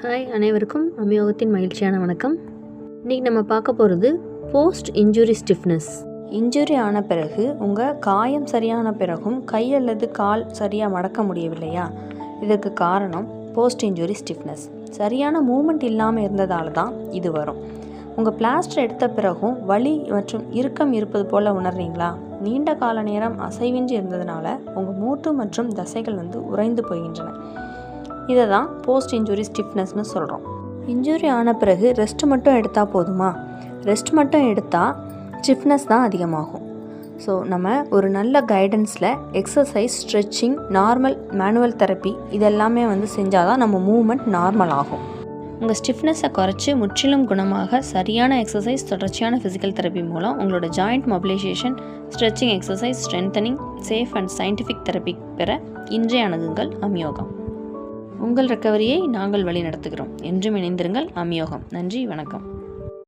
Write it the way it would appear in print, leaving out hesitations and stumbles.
Hi அனைவருக்கும் அமியோகத்தின் மகிழ்ச்சியான வணக்கம். இன்றைக்கி நம்ம பார்க்க போகிறது போஸ்ட் இன்ஜுரி ஸ்டிஃப்னஸ். இன்ஜுரி ஆன பிறகு உங்கள் காயம் சரியான பிறகும் கை அல்லது கால் சரியாக மடக்க முடியவில்லையா? இதற்கு காரணம் போஸ்ட் இன்ஜுரி ஸ்டிஃப்னஸ். சரியான மூமெண்ட் இல்லாமல் இருந்ததால தான் இது வரும். உங்கள் பிளாஸ்டர் எடுத்த பிறகும் வலி மற்றும் இறுக்கம் இருப்பது போல் உணர்றீங்களா? நீண்ட கால நேரம் அசைவின்றி இருந்ததுனால உங்கள் மூட்டு மற்றும் தசைகள் உறைந்து போகின்றன. இதை தான் போஸ்ட் இன்ஜுரி ஸ்டிஃப்னஸ்னு சொல்கிறோம். இன்ஜுரி ஆன பிறகு ரெஸ்ட் மட்டும் எடுத்தால் போதுமா? ரெஸ்ட் மட்டும் எடுத்தால் ஸ்டிஃப்னஸ் தான் அதிகமாகும். ஸோ நம்ம ஒரு நல்ல கைடன்ஸில் exercise, stretching, normal manual therapy இதெல்லாமே செஞ்சால் தான் நம்ம மூவ்மெண்ட் நார்மல் ஆகும். உங்கள் ஸ்டிஃப்னஸை குறைச்சி முற்றிலும் குணமாக சரியான எக்ஸசைஸ், தொடர்ச்சியான ஃபிசிக்கல் தெரப்பி மூலம் உங்களோட joint mobilisation, stretching exercise, strengthening, safe and scientific therapy பெற இன்றைய அணுகுங்கள் அமியோகம். உங்கள் ரெக்கவரியை நாங்கள் வழி நடத்துகிறோம். என்றும் இணைந்திருங்கள் அமியோகம். நன்றி, வணக்கம்.